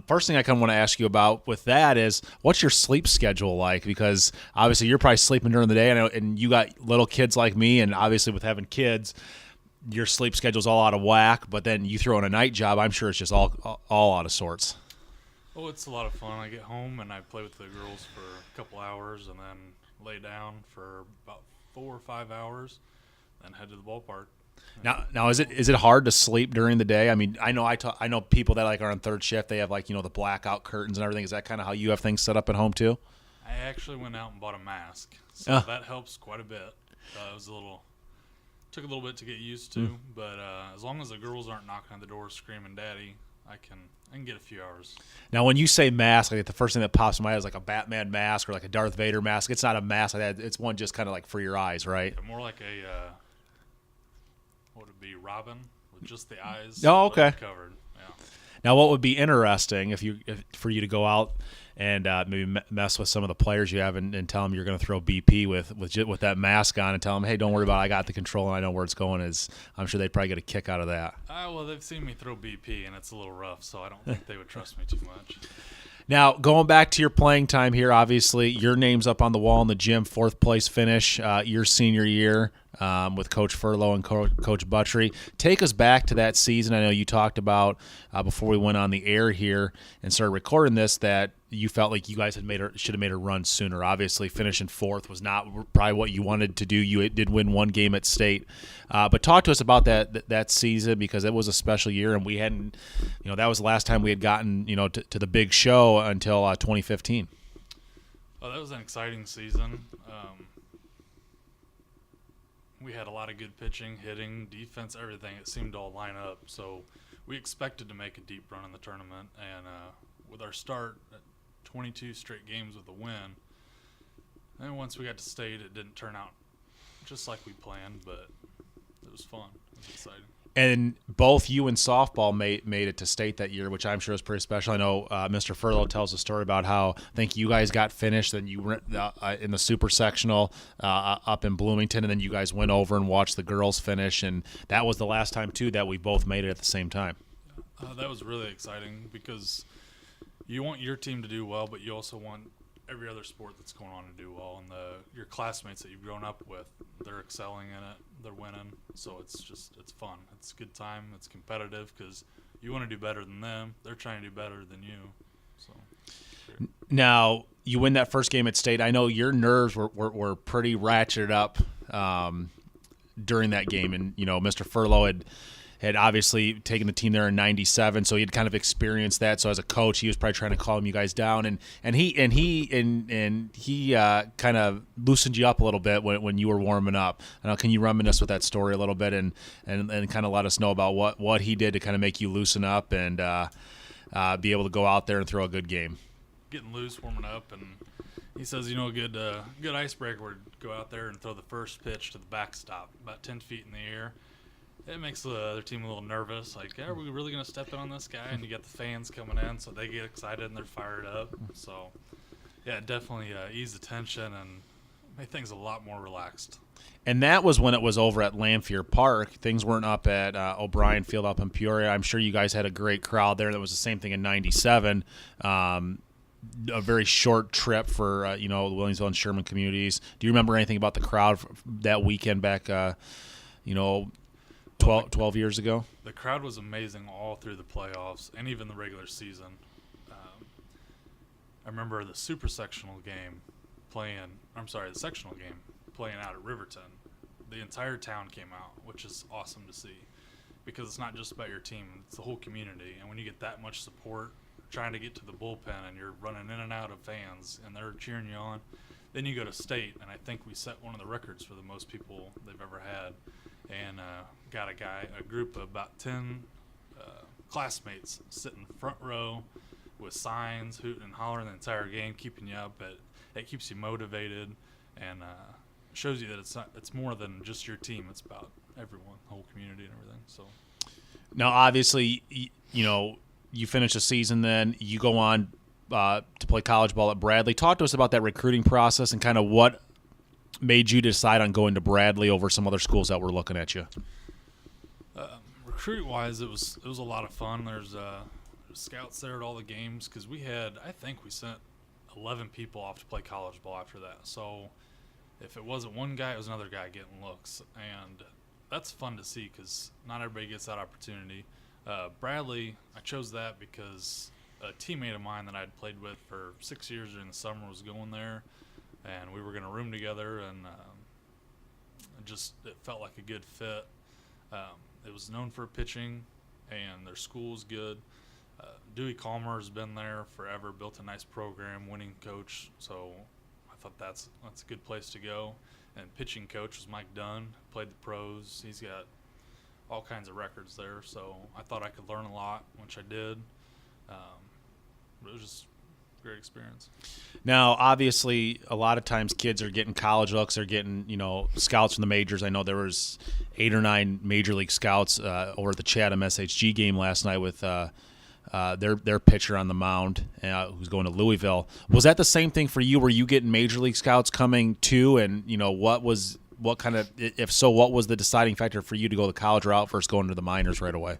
first thing I kind of want to ask you about with that is, what's your sleep schedule like? Because obviously you're probably sleeping during the day, and you got little kids like me, and obviously with having kids, your sleep schedule's all out of whack, but then you throw in a night job, I'm sure it's just all out of sorts. Oh, it's a lot of fun. I get home and I play with the girls for a couple hours and then lay down for about 4 or 5 hours, then head to the ballpark. Now is it hard to sleep during the day? I mean, I know people that are on third shift. They have the blackout curtains and everything. Is that kind of how you have things set up at home too? I actually went out and bought a mask, so that helps quite a bit. It took a little bit to get used to, but as long as the girls aren't knocking on the door screaming "Daddy," I can get a few hours. Now, when you say mask, the first thing that pops in my head is like a Batman mask or like a Darth Vader mask. It's not a mask like that. It's one just kind of like for your eyes, right? Yeah, more like a what would it be, Robin, with just the eyes. Oh, okay. Covered. Yeah. Now, what would be interesting if for you to go out and maybe mess with some of the players you have and tell them you're going to throw BP with that mask on and tell them, hey, don't worry about it, I got the control and I know where it's going. I'm sure they'd probably get a kick out of that. Well, they've seen me throw BP, and it's a little rough, so I don't think they would trust me too much. Now, going back to your playing time here, obviously your name's up on the wall in the gym, 4th place finish your senior year with Coach Furlow and Coach Buttry. Take us back to that season. I know you talked about before we went on the air here and started recording this that you felt like you guys should have made a run sooner. Obviously, finishing 4th was not probably what you wanted to do. You did win one game at state. But talk to us about that season, because it was a special year, and we hadn't, that was the last time we had gotten, to the big show until 2015. Oh, that was an exciting season. We had a lot of good pitching, hitting, defense, everything. It seemed to all line up. So we expected to make a deep run in the tournament, and with our start at 22 straight games with a win, and once we got to state, it didn't turn out just like we planned, but it was fun. It was exciting. And both you and softball made it to state that year, which I'm sure is pretty special. I know Mr. Furlow tells a story about how I think you guys got finished, then you were in the super sectional up in Bloomington, and then you guys went over and watched the girls finish, and that was the last time, too, that we both made it at the same time. That was really exciting because you want your team to do well, but you also want every other sport that's going on to do well, and your classmates that you've grown up with, they're excelling in it, they're winning, so it's fun. It's a good time. It's competitive because you want to do better than them. They're trying to do better than you. So sure. Now, you win that first game at state. I know your nerves were pretty ratcheted up during that game, and Mr. Furlow had obviously taken the team there in '97, so he had kind of experienced that. So as a coach, he was probably trying to calm you guys down, and he kind of loosened you up a little bit when you were warming up. Can you reminisce with that story a little bit and kind of let us know about what he did to kind of make you loosen up and be able to go out there and throw a good game? Getting loose, warming up, and He says, a good icebreaker would go out there and throw the first pitch to the backstop, about 10 feet in the air. It makes the other team a little nervous. Like, are we really going to step in on this guy? And you get the fans coming in, so they get excited and they're fired up. So, yeah, definitely ease the tension and make things a lot more relaxed. And that was when it was over at Lanphier Park. Things weren't up at O'Brien Field up in Peoria. I'm sure you guys had a great crowd there. That was the same thing in '97. A very short trip for the Williamsville and Sherman communities. Do you remember anything about the crowd that weekend back 12 years ago? The crowd was amazing all through the playoffs and even the regular season. I remember the super sectional game the sectional game playing out at Riverton. The entire town came out, which is awesome to see because it's not just about your team, it's the whole community. And when you get that much support trying to get to the bullpen and you're running in and out of fans and they're cheering you on, then you go to state, and I think we set one of the records for the most people they've ever had, and got a group of about 10 classmates sitting front row with signs, hooting and hollering the entire game, keeping you up. It keeps you motivated and shows you that it's more than just your team. It's about everyone, the whole community and everything. So now, obviously, you finish the season, then you go on to play college ball at Bradley. Talk to us about that recruiting process and kind of what made you decide on going to Bradley over some other schools that were looking at you. Recruit-wise, it was a lot of fun. There's scouts there at all the games because we sent 11 people off to play college ball after that. So if it wasn't one guy, it was another guy getting looks, and that's fun to see because not everybody gets that opportunity. Bradley, I chose that because a teammate of mine that I'd played with for 6 years during the summer was going there, and we were going to room together, and it felt like a good fit. It was known for pitching, and their school's good. Dewey Calmer has been there forever, built a nice program, winning coach, so I thought that's a good place to go. And pitching coach was Mike Dunn, played the pros. He's got all kinds of records there, so I thought I could learn a lot, which I did. But it was just a great experience. Now, obviously, a lot of times kids are getting college looks. They're getting, scouts from the majors. I know there was 8 or 9 major league scouts over at the Chatham SHG game last night with their pitcher on the mound who's going to Louisville. Was that the same thing for you? Were you getting major league scouts coming too? And, what was the deciding factor for you to go the college route versus going to the minors right away?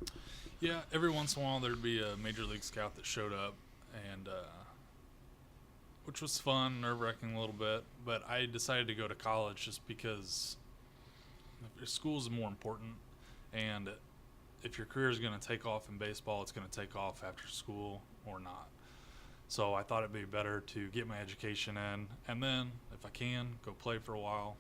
Yeah, every once in a while there'd be a major league scout that showed up, and which was fun, nerve-wracking a little bit. But I decided to go to college just because your school is more important, and if your career is going to take off in baseball, it's going to take off after school or not. So I thought it'd be better to get my education in, and then if I can, go play for a while.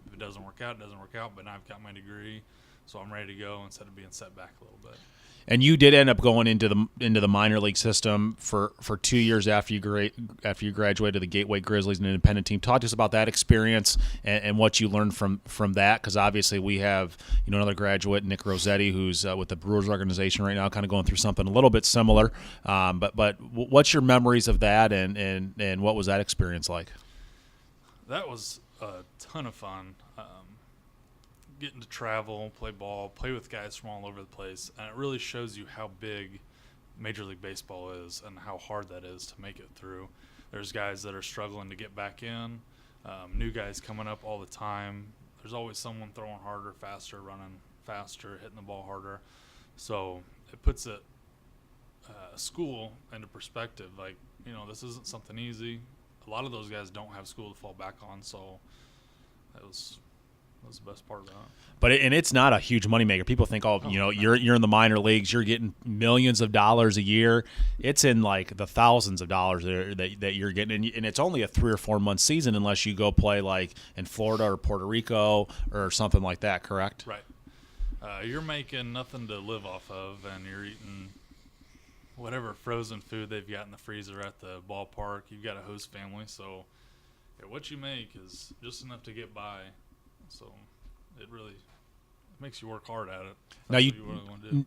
If it doesn't work out, it doesn't work out, but now I've got my degree, so I'm ready to go instead of being set back a little bit. And you did end up going into the minor league system for 2 years after you graduated the Gateway Grizzlies, an independent team. Talk to us about that experience and what you learned from that, because obviously we have another graduate, Nick Rossetti, who's with the Brewers organization right now, kind of going through something a little bit similar. But what's your memories of that, and what was that experience like? That was a ton of fun. Getting to travel, play ball, play with guys from all over the place, and it really shows you how big Major League Baseball is and how hard that is to make it through. There's guys that are struggling to get back in, new guys coming up all the time. There's always someone throwing harder, faster, running faster, hitting the ball harder. So it puts school into perspective. Like, this isn't something easy. A lot of those guys don't have school to fall back on, so that was the best part of that. But it's not a huge moneymaker. People think, you're in the minor leagues, you're getting millions of dollars a year. It's in like the thousands of dollars that you're getting, and it's only a 3 or 4 month season unless you go play like in Florida or Puerto Rico or something like that. Correct? Right. You're making nothing to live off of, and you're eating whatever frozen food they've got in the freezer at the ballpark. You've got a host family, so what you make is just enough to get by. So it really makes you work hard at it. Now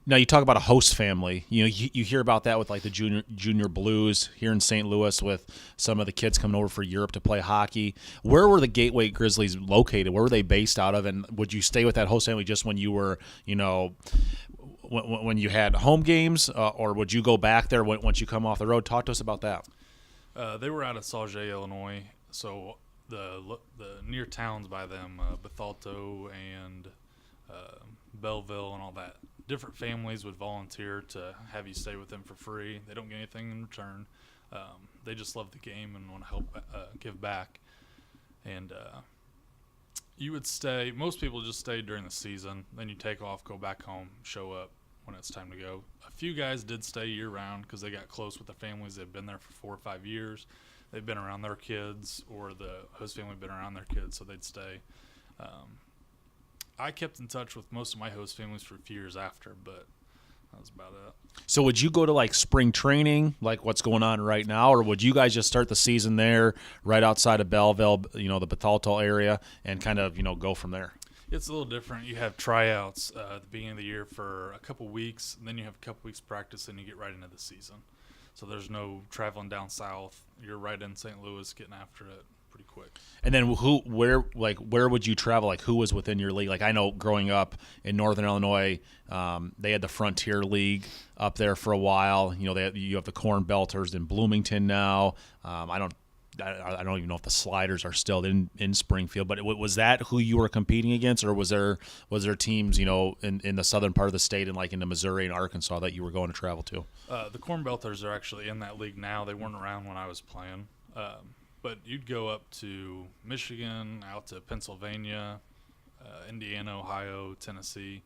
Now you talk about a host family. You know, you hear about that with like the junior Blues here in St. Louis with some of the kids coming over for Europe to play hockey. Where were the Gateway Grizzlies located? Where were they based out of? And would you stay with that host family just when you were, you know, when you had home games, or would you go back there once you come off the road? Talk to us about that. They were out of Sauget, Illinois, so the near towns by them, Bethalto and Belleville and all that. Different families would volunteer to have you stay with them for free. They don't get anything in return. They just love the game and want to help give back. And you would stay. Most people just stay during the season. Then you take off, go back home, show up when it's time to go. A few guys did stay year-round because they got close with their families. They've been there for 4 or 5 years. They've been around their kids, or the host family been around their kids, so they'd stay. I kept in touch with most of my host families for a few years after, but that was about it. So would you go to like spring training, like what's going on right now, or would you guys just start the season there right outside of Belleville, you know, the Bethalto area, and kind of, you know, go from there? It's a little different. You have tryouts at the beginning of the year for a couple weeks, and then you have a couple weeks practice, and you get right into the season. So there's no traveling down south. You're right in St. Louis getting after it pretty quick. And then where would you travel? Like, who was within your league? Like, I know growing up in Northern Illinois, they had the Frontier League up there for a while. You know, you have the Corn Belters in Bloomington now. I don't even know if the Sliders are still in Springfield, but was that who you were competing against, or was there teams, you know, in the southern part of the state and like into Missouri and Arkansas that you were going to travel to? The Corn Belters are actually in that league now. They weren't around when I was playing. But you'd go up to Michigan, out to Pennsylvania, Indiana, Ohio, Tennessee,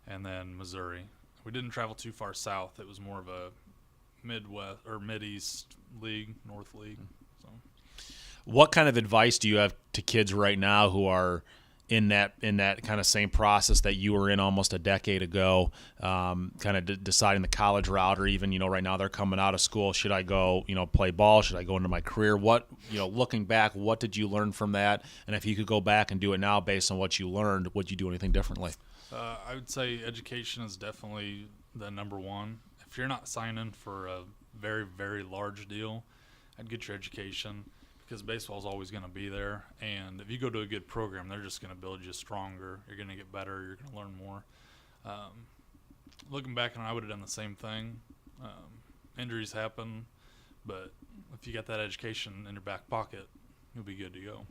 and then Missouri. We didn't travel too far south. It was more of a Midwest or Mideast league, North League. So, what kind of advice do you have to kids right now who are in that kind of same process that you were in almost a decade ago, kind of deciding the college route, or even, you know, right now they're coming out of school. Should I go, you know, play ball? Should I go into my career? What, you know, looking back, what did you learn from that? And if you could go back and do it now based on what you learned, would you do anything differently? I would say education is definitely the number one. If you're not signing for a very, very large deal, I'd get your education, because baseball is always going to be there. And if you go to a good program, they're just going to build you stronger. You're going to get better. You're going to learn more. Looking back on it, I would have done the same thing. Injuries happen, but if you got that education in your back pocket, you'll be good to go.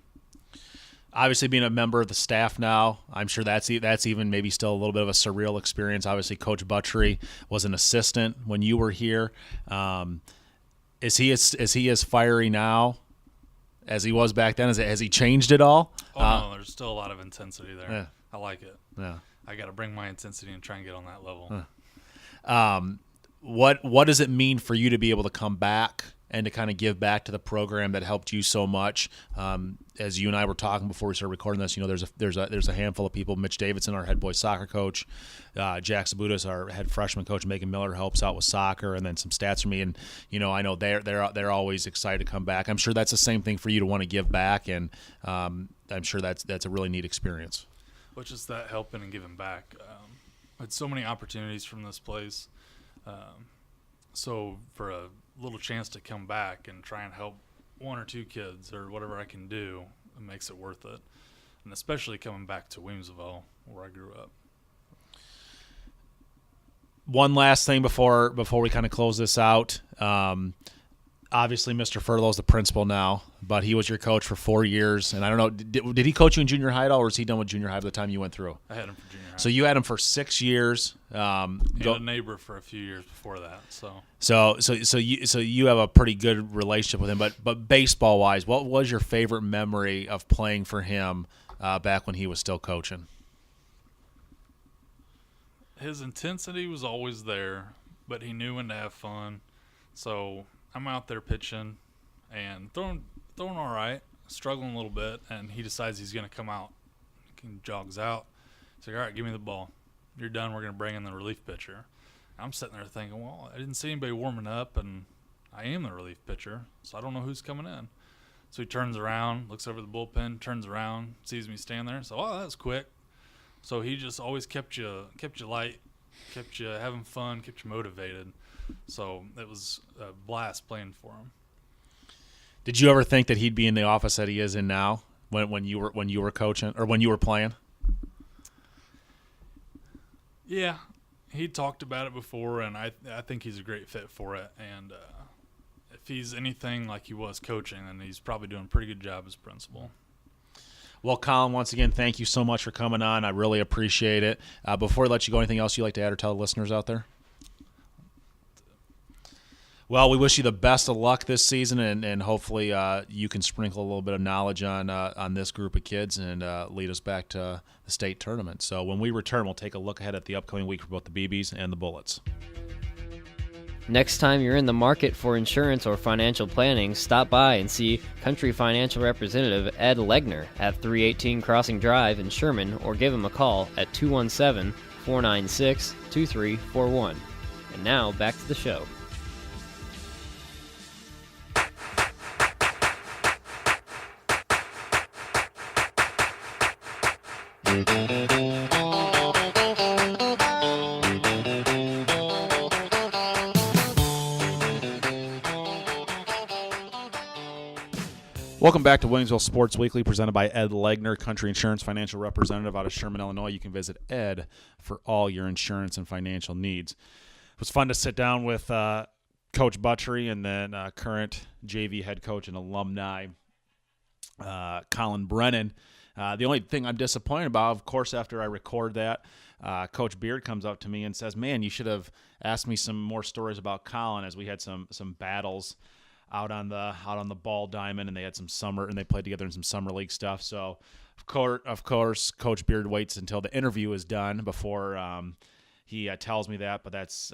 Obviously, being a member of the staff now, I'm sure that's even maybe still a little bit of a surreal experience. Obviously, Coach Buttry was an assistant when you were here. Is he as fiery now as he was back then? Has he changed at all? Oh, no, there's still a lot of intensity there. Yeah. I like it. Yeah. I got to bring my intensity and try and get on that level. What does it mean for you to be able to come back and to kind of give back to the program that helped you so much? As you and I were talking before we started recording this, you know, there's a handful of people. Mitch Davidson, our head boys soccer coach, Jack Sabutis, our head freshman coach, Megan Miller helps out with soccer, and then some stats for me. And you know, I know they're always excited to come back. I'm sure that's the same thing for you to want to give back, and I'm sure that's a really neat experience. Which is that helping and giving back. I had so many opportunities from this place. So for a little chance to come back and try and help one or two kids or whatever I can do, it makes it worth it. And especially coming back to Williamsville, where I grew up. One last thing before we kind of close this out. Obviously, Mr. Furlow's the principal now, but he was your coach for 4 years. And I don't know, did he coach you in junior high at all, or was he done with junior high by the time you went through? I had him for junior high. So you had him for 6 years. And a neighbor for a few years before that. So you have a pretty good relationship with him. But baseball wise, what was your favorite memory of playing for him back when he was still coaching? His intensity was always there, but he knew when to have fun. So I'm out there pitching and throwing all right, struggling a little bit, and he decides he's going to come out. He jogs out. He's like, all right, give me the ball. You're done. We're going to bring in the relief pitcher. I'm sitting there thinking, well, I didn't see anybody warming up, and I am the relief pitcher, so I don't know who's coming in. So he turns around, looks over the bullpen, turns around, sees me stand there. So, oh, that was quick. So he just always kept you light, kept you having fun, kept you motivated. So it was a blast playing for him. Did you ever think that he'd be in the office that he is in now when you were coaching or when you were playing? Yeah, he talked about it before, and I think he's a great fit for it. And if he's anything like he was coaching, then he's probably doing a pretty good job as principal. Well, Collin, once again, thank you so much for coming on. I really appreciate it. Before I let you go, anything else you'd like to add or tell the listeners out there? Well, we wish you the best of luck this season, and hopefully you can sprinkle a little bit of knowledge on this group of kids and lead us back to the state tournament. So when we return, we'll take a look ahead at the upcoming week for both the BBs and the Bullets. Next time you're in the market for insurance or financial planning, stop by and see Country Financial Representative Ed Legner at 318 Crossing Drive in Sherman, or give him a call at 217-496-2341. And now, back to the show. Welcome back to Williamsville Sports Weekly, presented by Ed Legner, Country Insurance Financial Representative out of Sherman, Illinois. You can visit Ed for all your insurance and financial needs. It was fun to sit down with Coach Buttry and then current JV head coach and alumni Collin Brennan. The only thing I'm disappointed about, of course, after I record that, Coach Beard comes up to me and says, "Man, you should have asked me some more stories about Collin," as we had some battles out on the ball diamond, and they had some summer, and they played together in some summer league stuff. So, of course, Coach Beard waits until the interview is done before he tells me that. But that's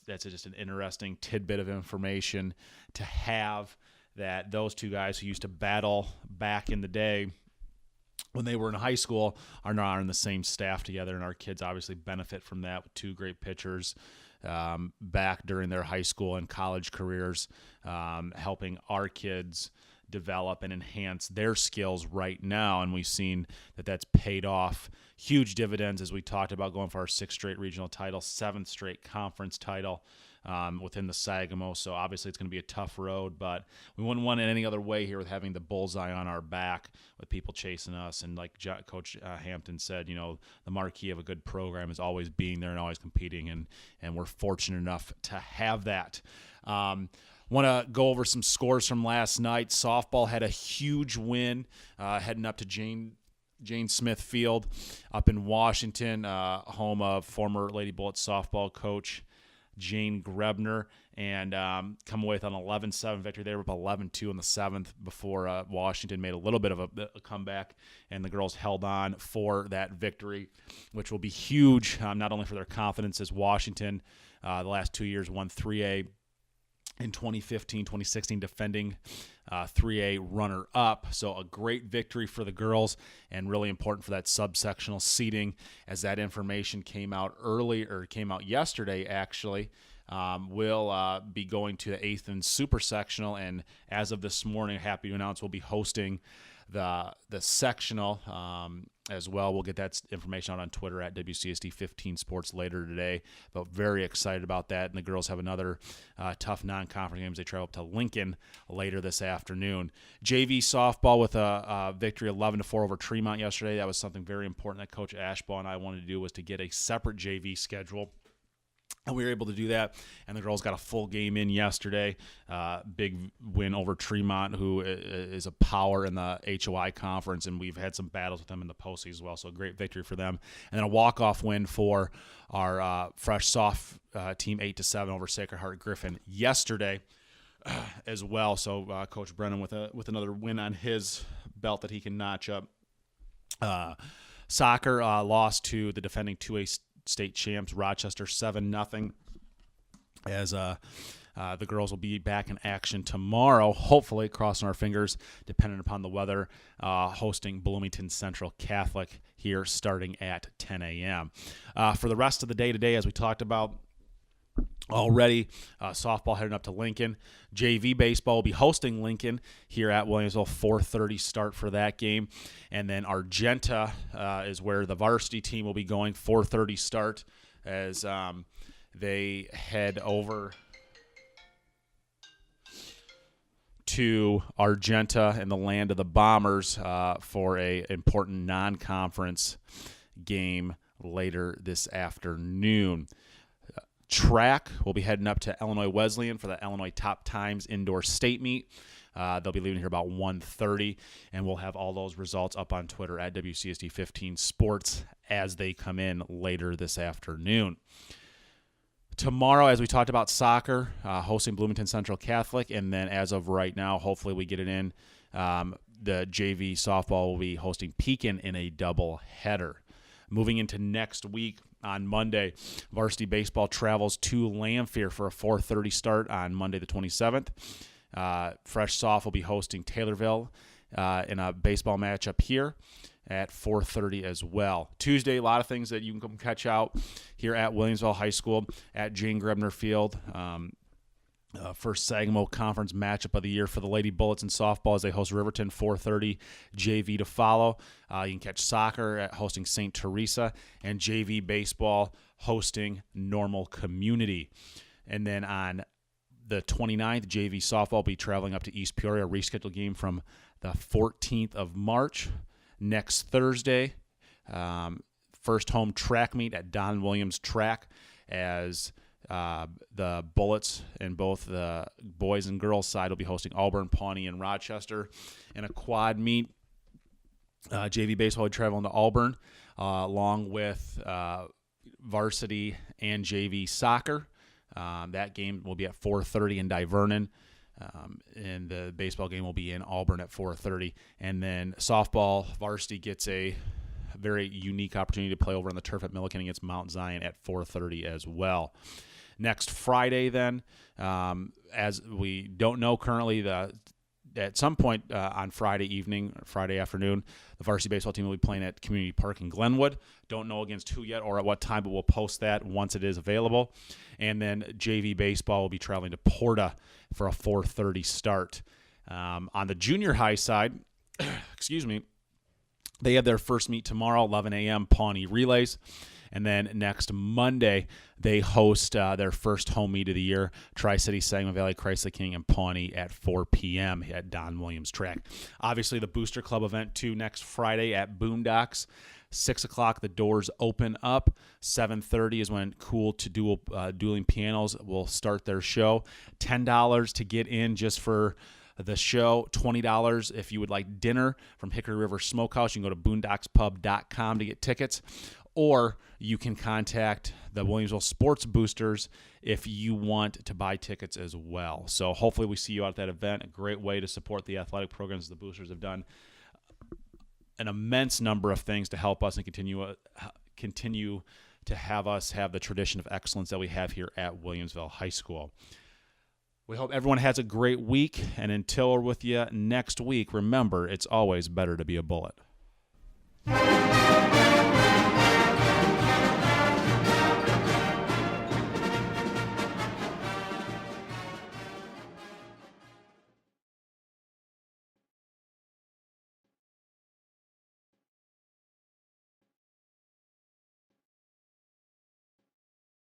just an interesting tidbit of information to have, that those two guys who used to battle back in the day when they were in high school are now on the same staff together, and our kids obviously benefit from that with two great pitchers back during their high school and college careers, helping our kids develop and enhance their skills right now. And we've seen that that's paid off huge dividends, as we talked about, going for our 6th straight regional title, 7th straight conference title within the Sagamo. So obviously it's going to be a tough road, but we wouldn't want it any other way here with having the bullseye on our back with people chasing us. And like Coach Hampton said, the marquee of a good program is always being there and always competing, and we're fortunate enough to have that. Want to go over some scores from last night. Softball had a huge win heading up to Jane Smith Field up in Washington, home of former Lady Bullets softball coach Jane Grebner, and come away with an 11-7 victory. They were up 11-2 in the 7th before Washington made a little bit of a comeback, and the girls held on for that victory, which will be huge, not only for their confidence as Washington the last 2 years won 3A in 2015, 2016, defending 3A runner-up. So a great victory for the girls, and really important for that subsectional seeding, as that information came out yesterday, actually. We'll be going to the 8th and super sectional, and as of this morning, happy to announce we'll be hosting the sectional as well. We'll get that information out on Twitter at WCSD15 Sports later today, but very excited about that. And the girls have another tough non-conference game as they travel up to Lincoln later this afternoon. JV softball with a victory 11-4 over Tremont yesterday. That was something very important that Coach Ashbaugh and I wanted to do, was to get a separate JV schedule. And we were able to do that, and the girls got a full game in yesterday. Big win over Tremont, who is a power in the HOI conference, and we've had some battles with them in the postseason as well, so a great victory for them. And then a walk-off win for our fresh soft team, 8-7 over Sacred Heart Griffin yesterday as well. So Coach Brennan with another win on his belt that he can notch up. Soccer lost to the defending 2A state champs Rochester 7-0, as the girls will be back in action tomorrow, hopefully, crossing our fingers, depending upon the weather, hosting Bloomington Central Catholic here starting at 10 a.m. For the rest of the day today, as we talked about already, softball heading up to Lincoln. JV baseball will be hosting Lincoln here at Williamsville, 4:30 start for that game. And then Argenta is where the varsity team will be going, 4:30 start as they head over to Argenta in the land of the Bombers for a important non-conference game later this afternoon. Track, we'll be heading up to Illinois Wesleyan for the Illinois Top Times Indoor State Meet. They'll be leaving here about 1:30, and we'll have all those results up on Twitter at WCSD15 Sports as they come in later this afternoon. Tomorrow, as we talked about, soccer, hosting Bloomington Central Catholic, and then as of right now, hopefully we get it in, the JV softball will be hosting Pekin in a double header. Moving into next week, on Monday, varsity baseball travels to Lamphere for a 4:30 start on Monday the 27th. Fresh Soft will be hosting Taylorville in a baseball matchup here at 4:30 as well. Tuesday, a lot of things that you can come catch out here at Williamsville High School at Jane Grebner Field. First Sagamo Conference matchup of the year for the Lady Bullets in softball as they host Riverton, 4:30 JV to follow. You can catch soccer at hosting St. Teresa, and JV baseball hosting Normal Community. And then on the 29th, JV softball will be traveling up to East Peoria, a rescheduled game from the 14th of March. Next Thursday, first home track meet at Don Williams Track as the Bullets in both the boys and girls side will be hosting Auburn, Pawnee, and Rochester. In a quad meet, JV baseball will be traveling to Auburn along with varsity and JV soccer. That game will be at 4:30 in Divernon. And the baseball game will be in Auburn at 4:30. And then softball varsity gets a very unique opportunity to play over on the turf at Milliken against Mount Zion at 4:30 as well. Next Friday then, as we don't know currently, at some point on Friday evening, Friday afternoon, the varsity baseball team will be playing at Community Park in Glenwood. Don't know against who yet or at what time, but we'll post that once it is available. And then JV baseball will be traveling to Porta for a 4:30 start. On the junior high side, excuse me, they have their first meet tomorrow, 11 a.m., Pawnee Relays. And then next Monday, they host their first home meet of the year, Tri-City, Saginaw Valley, Chrysler King, and Pawnee at 4 p.m. at Don Williams Track. Obviously, the Booster Club event, too, next Friday at Boondocks. 6 o'clock, the doors open up. 7:30 is when Cool to Dueling Pianos will start their show. $10 to get in just for the show, $20 if you would like dinner from Hickory River Smokehouse. You can go to boondockspub.com to get tickets. Or you can contact the Williamsville Sports Boosters if you want to buy tickets as well. So hopefully we see you out at that event. A great way to support the athletic programs. The Boosters have done an immense number of things to help us and continue to have us have the tradition of excellence that we have here at Williamsville High School. We hope everyone has a great week. And until we're with you next week, remember, it's always better to be a Bullet.